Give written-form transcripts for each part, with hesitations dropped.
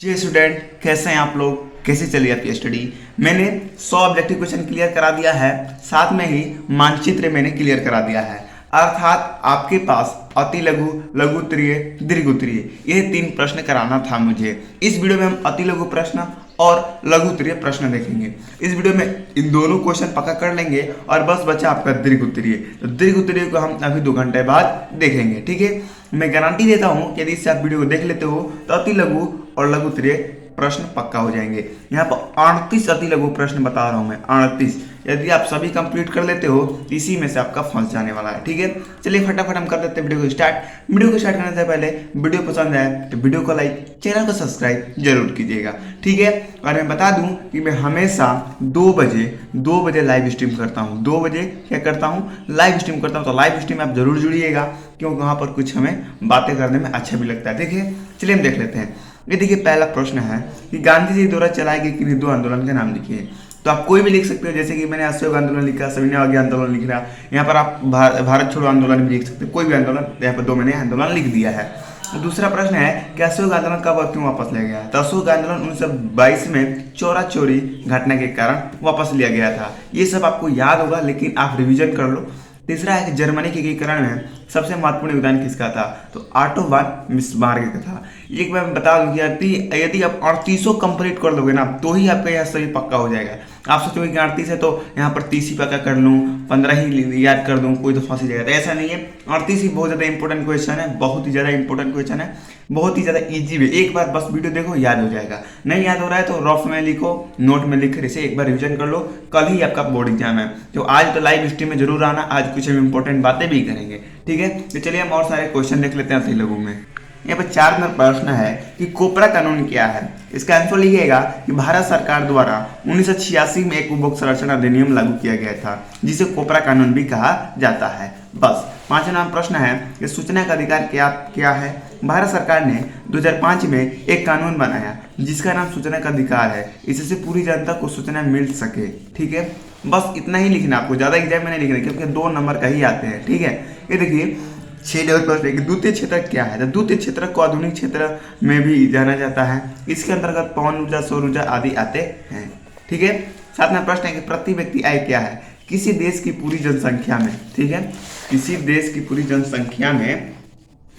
जी student, कैसे हैं आप लोग? कैसे चली आपकी स्टडी? मैंने 100 ऑब्जेक्टिव क्वेश्चन क्लियर करा दिया है, साथ में ही मानचित्र मैंने क्लियर करा दिया है। अर्थात आपके पास अति लघु, लघु उत्तरीय, दीर्घ उत्तरीय ये 3 प्रश्न कराना था मुझे। इस वीडियो में हम अति लघु प्रश्न और लघु उत्तरीय प्रश्न देखेंगे। इस वीडियो में इन दोनों क्वेश्चन पक्का कर लेंगे और बस बचा आपका दीर्घ उत्तरीय। तो दीर्घ उत्तरीय को हम अभी 2 घंटे बाद देखेंगे, ठीक है। मैं गारंटी देता हूँ कि यदि इससे आप वीडियो को देख लेते हो तो अति लघु और लघु उत्तरीय प्रश्न पक्का हो जाएंगे। यहाँ पर 38 अति लघु प्रश्न बता रहा हूँ मैं, 38। यदि आप सभी कंप्लीट कर लेते हो तो इसी में से आपका फंस जाने वाला है, ठीक है। चलिए फटाफट हम कर देते हैं वीडियो को स्टार्ट। वीडियो को स्टार्ट करने से पहले वीडियो पसंद आए तो वीडियो को लाइक, चैनल को सब्सक्राइब जरूर कीजिएगा, ठीक है। और मैं बता दूं कि मैं हमेशा 2 बजे लाइव स्ट्रीम करता हूँ। 2 बजे क्या करता हूँ? लाइव स्ट्रीम करता हूँ। तो लाइव स्ट्रीम आप जरूर जुड़िएगा, क्योंकि वहाँ पर कुछ हमें बातें करने में अच्छा भी लगता है, ठीक है। चलिए हम देख लेते हैं। ये देखिए, पहला प्रश्न है कि गांधी जी द्वारा चलाए गए किन्हीं 2 आंदोलन के नाम लिखिए। तो आप कोई भी लिख सकते हो, जैसे कि मैंने असहयोग आंदोलन लिखा, सविनय अवज्ञा आंदोलन लिख रहा। यहाँ पर आप भारत छोड़ो आंदोलन भी लिख सकते हो, कोई भी आंदोलन। यहाँ पर 2 मैंने आंदोलन लिख दिया है। दूसरा प्रश्न है कि असहयोग आंदोलन कब और क्यों वापस लिया गया? तो असहयोग आंदोलन 1922 में चोरा चोरी घटना के कारण वापस लिया गया था। ये सब आपको याद होगा, लेकिन आप रिवीजन कर लो। तीसरा है कि जर्मनी के एकीकरण में सबसे महत्वपूर्ण योगदान किसका था? तो ऑटो वन बिस्मार्क का था। एक बार मैं बता दूं कि यदि आप 38 कंप्लीट कर लोगे ना, तो ही आपका यह सभी पक्का हो जाएगा। आप सोचोगे कि 38 है तो यहाँ पर 30 ही पक्का कर लूँ, 15 ही याद कर दूँ, कोई तो फंस ही जाएगा। तो ऐसा नहीं है, 38 ही बहुत ज़्यादा इंपॉर्टेंट क्वेश्चन है, बहुत ही ज़्यादा इंपॉर्टेंट क्वेश्चन है, बहुत ही ज़्यादा ईजी है। एक बार बस वीडियो देखो, याद हो जाएगा। नहीं याद हो रहा है तो रफ में लिखो, नोट में लिख कर इसे एक बार रिविजन कर लो। कल ही आपका बोर्ड एग्जाम है, तो आज तो लाइव स्ट्रीम में जरूर आना। आज कुछ हम इंपॉर्टेंट बातें भी करेंगे, ठीक है। तो चलिए हम और सारे क्वेश्चन देख लेते हैं अति लघु में। यहाँ पर 4 नंबर प्रश्न है कि कोपरा कानून क्या है? इसका आंसर लिखिएगा कि भारत सरकार द्वारा 1986 में एक उपभोक्ता संरक्षण अधिनियम लागू किया गया था, जिसे कोपरा कानून भी कहा जाता है। बस। 5वां नंबर प्रश्न है कि सूचना का अधिकार क्या है? भारत सरकार ने 2005 में एक कानून बनाया जिसका नाम सूचना का अधिकार है। इससे पूरी जनता को सूचना मिल सके, ठीक है। बस इतना ही लिखना, आपको ज्यादा एग्जाम में नहीं लिखना, क्योंकि 2 नंबर का ही आते हैं, ठीक है। ये देखिए 6 लेवल प्रश्न है कि द्वितीय क्षेत्र क्या है? तो द्वितीय क्षेत्र को आधुनिक क्षेत्र में भी जाना जाता है। इसके अंतर्गत पवन ऊर्जा, सौर ऊर्जा आदि आते हैं, ठीक है। 7वां प्रश्न है कि प्रति व्यक्ति आय क्या है? किसी देश की पूरी जनसंख्या में, ठीक है, किसी देश की पूरी जनसंख्या में,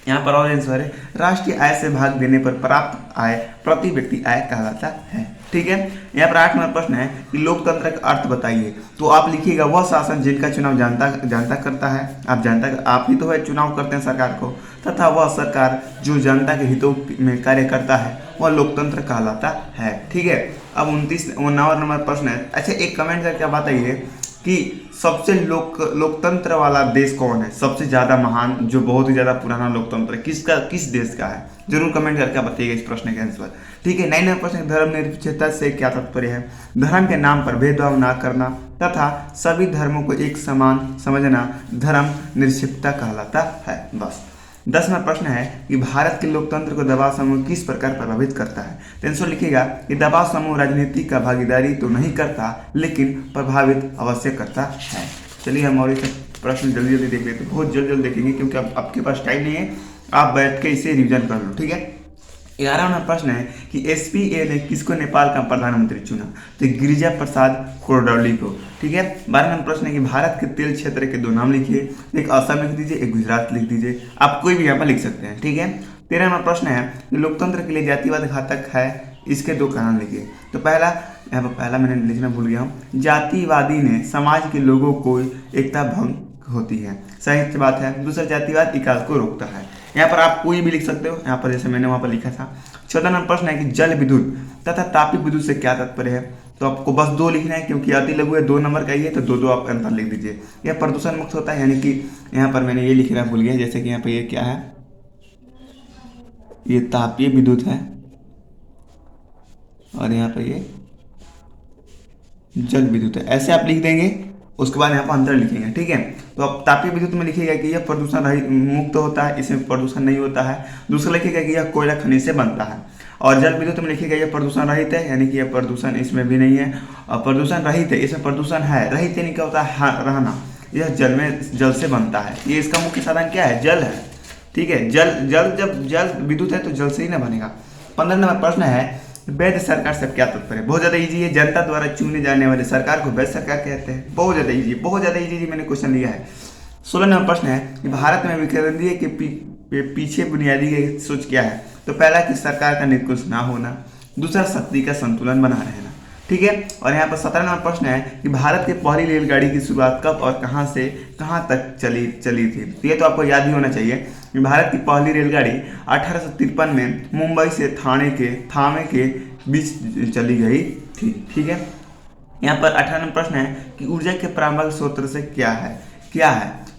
यहाँ पर और आंसर है राष्ट्रीय आय से भाग देने पर प्राप्त आय प्रति व्यक्ति आय कहलाता है, ठीक है। यहाँ पर 8 नंबर प्रश्न है कि लोकतंत्र का अर्थ बताइए। तो आप लिखिएगा वह शासन जिनका चुनाव जनता करता है। आप ही तो है चुनाव करते हैं सरकार को, तथा वह सरकार जो जनता के हितों में कार्य करता है वह लोकतंत्र कहलाता है, ठीक है। अब 29 नंबर प्रश्न है। अच्छा, एक कमेंट करके आप बताइए कि सबसे लोकतंत्र वाला देश कौन है? सबसे ज्यादा महान, जो बहुत ही ज्यादा पुराना लोकतंत्र किस देश का है? जरूर कमेंट करके बताइएगा इस प्रश्न के आंसर, ठीक है। 9 नंबर प्रश्न, धर्मनिरपेक्षता से क्या तात्पर्य है? धर्म के नाम पर भेदभाव न करना तथा सभी धर्मों को एक समान समझना धर्म निरपेक्षता कहलाता है। बस। 10वां प्रश्न है कि भारत के लोकतंत्र को दबाव समूह किस प्रकार प्रभावित करता है? तो आंसर लिखिएगा कि दबाव समूह राजनीति का भागीदारी तो नहीं करता, लेकिन प्रभावित अवश्य करता है। चलिए हम और इस प्रश्न जल्दी देख लेते हैं, बहुत जल्द देखेंगे, क्योंकि अब आपके पास टाइम नहीं है। आप बैठ के इसे रिविजन कर लो, ठीक है। 11वां प्रश्न है कि SPA ने किसको नेपाल का प्रधानमंत्री चुना? तो गिरिजा प्रसाद कोरडौली को, ठीक है। 12वां प्रश्न है कि भारत के तेल क्षेत्र के 2 नाम लिखिए। एक असम लिख दीजिए, एक गुजरात लिख दीजिए, आप कोई भी यहाँ पर लिख सकते हैं, ठीक है। 13वां प्रश्न है कि लोकतंत्र के लिए जातिवाद घातक है, इसके 2 कारण लिखिए। तो यहाँ पर पहला मैंने लिखना भूल गया हूँ। जातिवादी ने समाज के लोगों को एकता भंग होती है, सही बात है। दूसरा, जातिवाद विकास को रोकता है। यहाँ पर आप कोई भी लिख सकते हो, यहाँ पर जैसे मैंने वहां पर लिखा था। 14 नंबर प्रश्न है कि जल विद्युत तथा तापीय विद्युत से क्या तात्पर्य है? तो आपको बस 2 लिखना है, क्योंकि अति लघु है, 2 नंबर का ही है, तो 2 आप अंतर लिख दीजिए। यह प्रदूषण मुक्त होता है, यानी कि यहाँ पर मैंने ये लिखना भूल गया, जैसे कि यहाँ पर ये क्या है, ये तापीय विद्युत है, और यहाँ पर ये जल विद्युत है, ऐसे आप लिख देंगे। उसके बाद यहाँ पर अंतर लिखेंगे, ठीक है। तो अब तापीय विद्युत में लिखिएगा कि यह प्रदूषण रहित मुक्त होता है, इसमें प्रदूषण नहीं होता है। दूसरा लिखिएगा कि यह कोयला खनिज से बनता है। और जल विद्युत में लिखिएगा यह प्रदूषण रहित है, यानी कि यह प्रदूषण इसमें भी नहीं है। और प्रदूषण रहित है, इसमें प्रदूषण है, रहित यानी क्या होता है? रहना। यह जल से बनता है, ये इसका मुख्य साधन क्या है? जल है, ठीक है। जब जल विद्युत है तो जल से ही ना बनेगा। 15 नंबर प्रश्न है वैध सरकार से क्या तात्पर्य है। बहुत ज्यादा इजी है। जनता द्वारा चुने जाने वाले सरकार को वैध सरकार कहते हैं। बहुत ज्यादा इजी, बहुत ज्यादा इजी मैंने क्वेश्चन लिया है। 16 नंबर प्रश्न है कि भारत में विकेंद्रीय के पीछे बुनियादी सोच क्या है। तो पहला कि सरकार का निरंकुश ना होना, दूसरा शक्ति का संतुलन बना रहना, ठीक है। और यहाँ पर 17 नंबर प्रश्न है कि भारत की पहली रेलगाड़ी की शुरुआत कब और कहाँ से कहाँ तक चली थी। तो ये तो आपको याद ही होना चाहिए कि भारत की पहली रेलगाड़ी 1853 में मुंबई से थाने के बीच चली गई थी, ठीक है। यहाँ पर 18 नंबर प्रश्न है कि ऊर्जा के प्रारंभिक स्रोत से क्या है,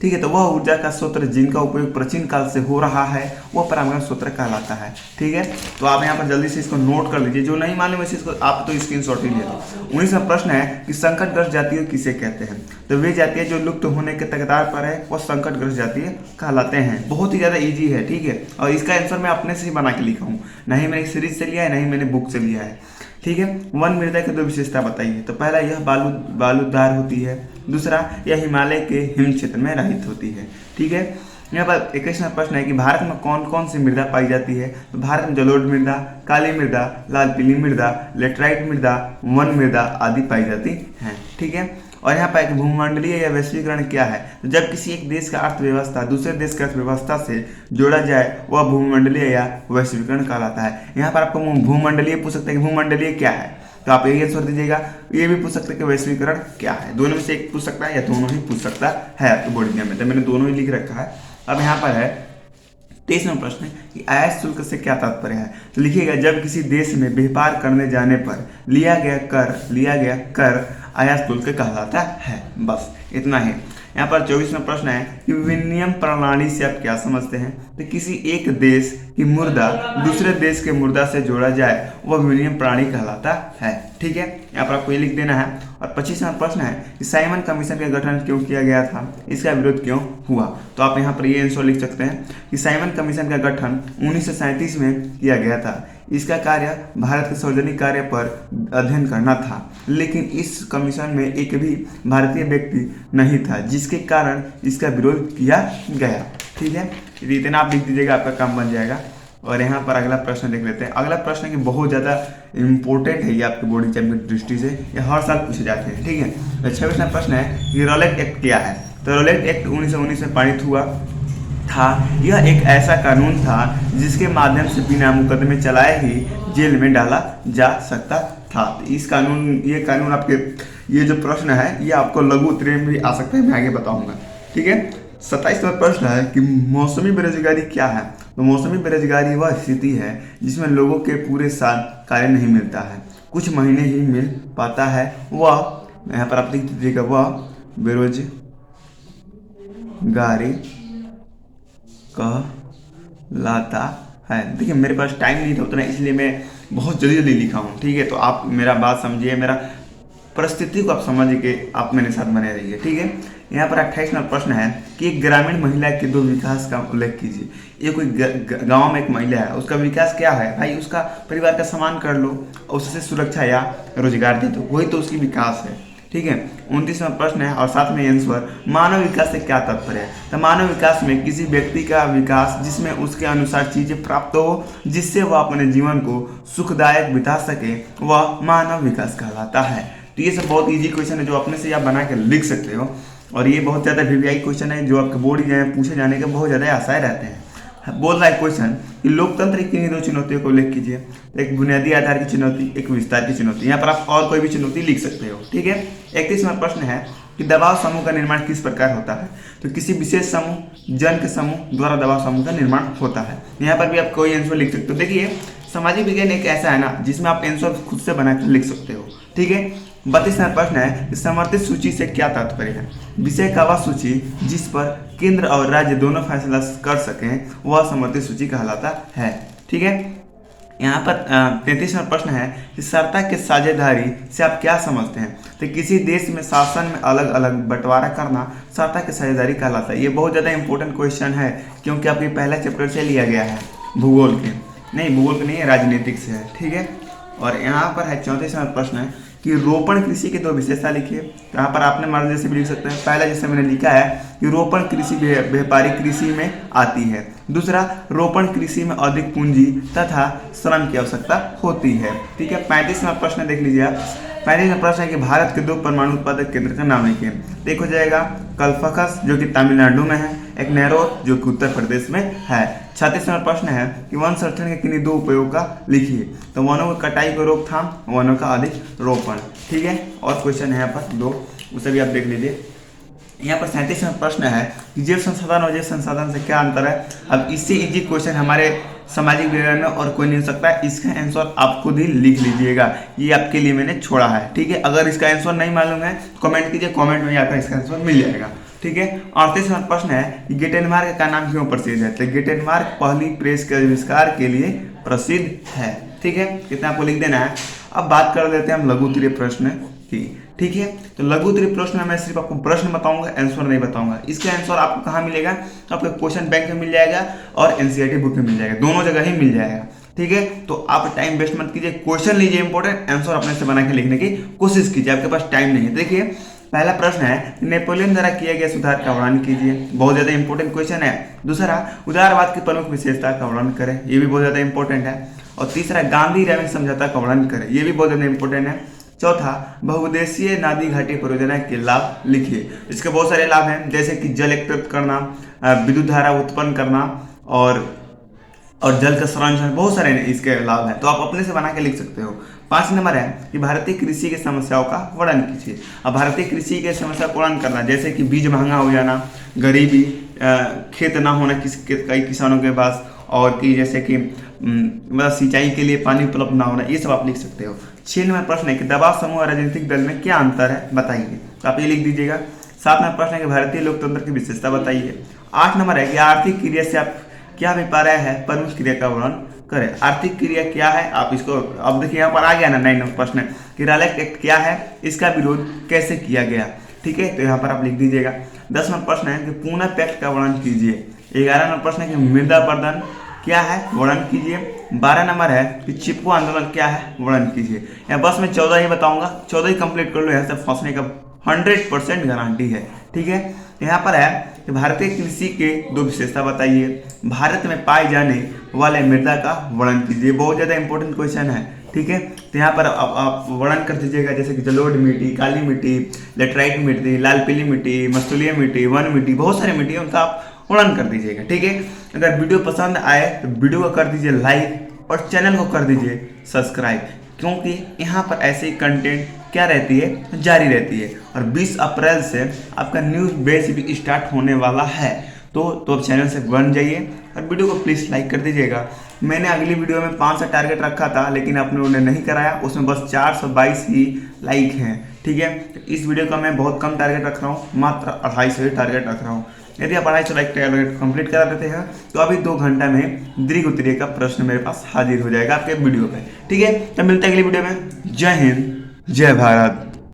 ठीक है। तो वह ऊर्जा का स्रोत जिनका उपयोग प्राचीन काल से हो रहा है वह प्रारंभिक स्रोत कहलाता है, ठीक है। तो आप यहाँ पर जल्दी से इसको नोट कर लीजिए, जो नहीं मालूम है इसको आप तो स्क्रीनशॉट ही ले लो। 19वां प्रश्न है कि संकटग्रस्त जातियों किसे कहते हैं। तो वे जातियाँ जो लुप्त होने के कगार पर है वह संकटग्रस्त जातियाँ कहलाते हैं। बहुत ही ज़्यादा ईजी है, ठीक है। और इसका आंसर मैं अपने से ही बना के लिखा हूँ, नहीं मैंने सीरीज से लिया है, नहीं मैंने बुक से लिया है, ठीक है। वन मृदा की 2 विशेषता बताइए। तो पहला यह बालूदार होती है, दूसरा यह हिमालय के हिम क्षेत्र में रहित होती है, ठीक है। यहाँ पर 21वां प्रश्न है कि भारत में कौन कौन सी मृदा पाई जाती है। तो भारत में जलोढ़ मृदा, काली मृदा, लाल पीली मृदा, लेटराइट मृदा, वन मृदा आदि पाई जाती हैं, ठीक है। और यहाँ पर भूमंडलीय या वैश्वीकरण क्या है। तो जब किसी एक देश का अर्थव्यवस्था दूसरे देश की अर्थव्यवस्था से जोड़ा जाए वह भूमंडलीय या वैश्वीकरण कहलाता है। यहाँ पर आपको भूमंडलीय पूछ सकते हैं कि भूमंडलीय क्या है, तो आप यही आंसर दीजिएगा। ये भी पूछ सकते हैं कि वैश्वीकरण क्या है, दोनों में से एक पूछ सकता है या दोनों ही पूछ सकता है आपके बोर्ड एग्जाम में। तो मैंने दोनों ही लिख रखा है। अब यहाँ पर है 23वां प्रश्न कि आयात शुल्क से क्या तात्पर्य है। तो लिखिएगा जब किसी देश में व्यापार करने जाने पर लिया गया कर आयात शुल्क कहलाता है। बस इतना ही। यहाँ पर 24वां प्रश्न है कि विनिमय प्रणाली से आप क्या समझते हैं। तो किसी एक देश की मुद्रा दूसरे देश के मुद्रा से जोड़ा जाए वह विनिमय प्रणाली कहलाता है, ठीक है। यहाँ पर आपको ये लिख देना है। और 25वां प्रश्न है कि साइमन कमीशन का गठन क्यों किया गया था, इसका विरोध क्यों हुआ। तो आप यहाँ पर ये आंसर लिख सकते हैं कि साइमन कमीशन का गठन 1937 में किया गया था। इसका कार्य भारत के सार्वजनिक कार्य पर अध्ययन करना था, लेकिन इस कमीशन में एक भी भारतीय व्यक्ति नहीं था, जिसके कारण इसका विरोध किया गया, ठीक है। इतना आप लिख दीजिएगा, आपका काम बन जाएगा। और यहाँ पर अगला प्रश्न देख लेते हैं। अगला प्रश्न कि बहुत ज़्यादा इंपॉर्टेंट है ये आपके बोर्ड एग्जाम की दृष्टि से, ये हर साल पूछे जाते हैं, ठीक है। 26वां प्रश्न है कि रॉलेट एक्ट क्या है। तो रॉलेट एक्ट 1919 में पारित हुआ था। यह एक ऐसा कानून था जिसके माध्यम से बिना मुकदमे चलाए ही जेल में डाला जा सकता था। ये कानून आपके ये जो प्रश्न है ये आपको लघु उत्तरीय में भी आ सकता है, मैं आगे बताऊंगा, ठीक है। 27वां प्रश्न है कि मौसमी बेरोजगारी क्या है। तो मौसमी बेरोजगारी वह स्थिति है जिसमें लोगों के पूरे साल कार्य नहीं मिलता है, कुछ महीने ही मिल पाता है। वह यहाँ पर आप लिख दीजिएगा, वह बेरोजगारी कहलाता है। देखिए मेरे पास टाइम नहीं था उतना, इसलिए मैं बहुत जल्दी लिखा हूँ, ठीक है। तो आप मेरा बात समझिए, मेरा परिस्थिति को आप समझ के आप मेरे साथ बने रहिए, ठीक है। यहाँ पर 28वां प्रश्न है कि एक ग्रामीण महिला के 2 विकास का उल्लेख कीजिए। ये कोई गांव में एक महिला है, उसका विकास क्या है भाई, उसका परिवार का सम्मान कर लो, उससे सुरक्षा या रोजगार दे दो, वही तो उसकी विकास है, ठीक है। 29वां प्रश्न है और साथ में आंसर मानव विकास से क्या तात्पर्य है। तो मानव विकास में किसी व्यक्ति का विकास जिसमें उसके अनुसार चीजें प्राप्त हो, जिससे वह अपने जीवन को सुखदायक बिता सके, वह मानव विकास कहलाता है। तो ये सब बहुत इजी क्वेश्चन है जो अपने से आप बना के लिख सकते हो। और ये बहुत ज़्यादा वीवीआई क्वेश्चन है जो आपके बोर्ड एग्जाम में पूछे जाने के बहुत ज़्यादा आशाएं रहते हैं। बोल रहा है क्वेश्चन कि लोकतंत्र की 2 चुनौतियों को उल्लेख कीजिए। एक बुनियादी आधार की चुनौती, एक विस्तार की चुनौती। यहाँ पर आप और कोई भी चुनौती लिख सकते हो, ठीक है। 31वां प्रश्न है कि दबाव समूह का निर्माण किस प्रकार होता है। तो किसी विशेष समूह, जन के समूह द्वारा दबाव समूह का निर्माण होता है। यहाँ पर भी आप कोई आंसर लिख सकते हो। देखिए सामाजिक विज्ञान एक ऐसा है ना जिसमें आप आंसर खुद से बनाकर लिख सकते हो, ठीक है। 32वां प्रश्न है समर्थित सूची से क्या तात्पर्य है। विषय का वह सूची जिस पर केंद्र और राज्य दोनों फैसला कर सकें वह समर्थित सूची कहलाता है, ठीक है। यहाँ पर 33वां प्रश्न है कि सत्ता के साझेदारी से आप क्या समझते हैं। तो किसी देश में शासन में अलग अलग बंटवारा करना सत्ता की साझेदारी कहलाता है। ये बहुत ज़्यादा इंपॉर्टेंट क्वेश्चन है क्योंकि आपके पहला चैप्टर से लिया गया है, भूगोल के नहीं है, राजनीतिक से है, ठीक है। और यहाँ पर है 34वां प्रश्न है कि रोपण कृषि की 2 विशेषता लिखिए। तो यहाँ पर आपने मर्जी से भी लिख सकते हैं। पहला जैसे मैंने लिखा है कि रोपण कृषि व्यापारिक कृषि में आती है, दूसरा, रोपण कृषि में अधिक पूंजी तथा श्रम की आवश्यकता होती है। ठीक है, 35वां प्रश्न देख लीजिए आप। 35वां प्रश्न है कि भारत के 2 परमाणु उत्पादक केंद्र का नाम लिखिए। देखो जाएगा कल्पकस जो कि तमिलनाडु में है, एक नेरोर जो कि उत्तर प्रदेश में है। 36वां प्रश्न है कि वन संरक्षण के किन्हीं 2 उपयोग का लिखिए। तो वनों की कटाई को रोकथाम, वनों का अधिक रोपण। ठीक है, और क्वेश्चन है यहाँ पर 2, उसे भी आप देख लीजिए। यहाँ पर 37वां प्रश्न है कि जैव संसाधन और जैव संसाधन से क्या अंतर है। अब इससे इजी क्वेश्चन हमारे सामाजिक विज्ञान में और कोई नहीं हो सकता है। इसका आंसर आप खुद ही लिख लीजिएगा, ये आपके लिए मैंने छोड़ा है। ठीक है, अगर इसका आंसर नहीं मालूम है कमेंट कीजिए, कमेंट में आपका इसका आंसर मिल जाएगा। ठीक है, 38वां प्रश्न है कि गेटेनमार्क का नाम क्यों प्रसिद्ध है। तो गेटेनमार्क पहली प्रेस के आविष्कार के लिए प्रसिद्ध है। ठीक है, इतना आपको लिख देना है। अब बात कर लेते हैं हम लघुत्तरीय प्रश्न की। ठीक है, तो लघुत्तरीय प्रश्न में मैं सिर्फ आपको प्रश्न बताऊंगा, आंसर नहीं बताऊंगा। इसका आंसर आपको कहाँ मिलेगा, तो आपको क्वेश्चन बैंक में मिल जाएगा और एनसीईआरटी बुक में मिल जाएगा, दोनों जगह ही मिल जाएगा। ठीक है, तो आप टाइम वेस्ट मत कीजिए, क्वेश्चन लीजिए इंपॉर्टेंट, आंसर अपने से बना के लिखने की कोशिश कीजिए, आपके पास टाइम नहीं है। देखिए, पहला प्रश्न है नेपोलियन द्वारा किया गया सुधार का वर्णन कीजिए, बहुत ज्यादा इंपॉर्टेंट क्वेश्चन है। दूसरा, उदारवाद की प्रमुख विशेषता का वर्णन करें, ये भी बहुत ज्यादा इंपॉर्टेंट है। और तीसरा, गांधी रैमिन समझौता का वर्णन करें, ये भी बहुत ज्यादा इंपॉर्टेंट है। चौथा, बहुउद्देशीय नदी घाटी परियोजना के लाभ लिखिए। इसके बहुत सारे लाभ हैं, जैसे कि जल एकत्रित करना, विद्युत धारा उत्पन्न करना और जल का संरक्षण, बहुत सारे इसके लाभ हैं, तो आप अपने से बना के लिख सकते हो। 5 नंबर है कि भारतीय कृषि की समस्याओं का वर्णन कीजिए। अब भारतीय कृषि की समस्या का वर्णन करना, जैसे कि बीज महंगा हो जाना, गरीबी, खेत ना होना कई किसानों के पास, और कि जैसे कि मतलब सिंचाई के लिए पानी उपलब्ध ना होना, ये सब आप लिख सकते हो। 6 नंबर प्रश्न है कि दबाव समूह और राजनीतिक दल में क्या अंतर है बताइए, तो आप ये लिख दीजिएगा। 7 नंबर प्रश्न है कि भारतीय लोकतंत्र की विशेषता बताइए। 8 नंबर है कि आर्थिक क्रिया से आप क्या अभिप्राय है, प्रमुख क्रिया का वर्णन करें। आर्थिक क्रिया क्या है, आप इसको अब देखिए यहाँ पर आ गया ना 9 नंबर प्रश्न कि रालेट एक्ट क्या है, इसका विरोध कैसे किया गया। ठीक है, तो यहाँ पर आप लिख दीजिएगा। 10 नंबर प्रश्न है कि पूना पैक्ट का वर्णन कीजिए। 11 नंबर प्रश्न है कि मृदा अपरदन क्या है, वर्णन कीजिए। 12 नंबर है कि चिपको आंदोलन क्या है, वर्णन कीजिए। यहाँ बस मैं 14 ही बताऊंगा, 14 ही कंप्लीट कर लो, यहाँ से फंसने का 100% गारंटी है। ठीक है, यहाँ पर है कि भारतीय कृषि के 2 विशेषता बताइए। भारत में पाए जाने वाले मृदा का वर्णन कीजिए, बहुत ज़्यादा इंपॉर्टेंट क्वेश्चन है। ठीक है, तो यहाँ पर आप वर्णन कर दीजिएगा, जैसे कि जलोढ़ मिट्टी, काली मिट्टी, लेटराइट मिट्टी, लाल पीली मिट्टी, मस्तूलीय मिट्टी, वन मिट्टी, बहुत सारी मिट्टी है, उनका आप वर्णन कर दीजिएगा। ठीक है, अगर वीडियो पसंद आए तो वीडियो को कर दीजिए लाइक और चैनल को कर दीजिए सब्सक्राइब, क्योंकि यहाँ पर ऐसे ही कंटेंट क्या रहती है, जारी रहती है। और 20 अप्रैल से आपका न्यूज़ बैच भी स्टार्ट होने वाला है, तो अब चैनल से बन जाइए और वीडियो को प्लीज़ लाइक कर दीजिएगा। मैंने अगली वीडियो में 500 टारगेट रखा था, लेकिन आपने उन्हें नहीं कराया, उसमें बस 422 ही लाइक हैं। ठीक है, तो इस वीडियो का मैं बहुत कम टारगेट रख रहा हूँ, मात्र 250 ही टारगेट रख रहा हूँ। यदि आप 250 लाइक टारगेट कंप्लीट करा देते हैं तो अभी 2 घंटा में दीर्घ उत्तरीय का प्रश्न मेरे पास हाजिर हो जाएगा आपके वीडियो पे। ठीक है, तो मिलते हैं अगली वीडियो में। जय हिंद, जय भारत।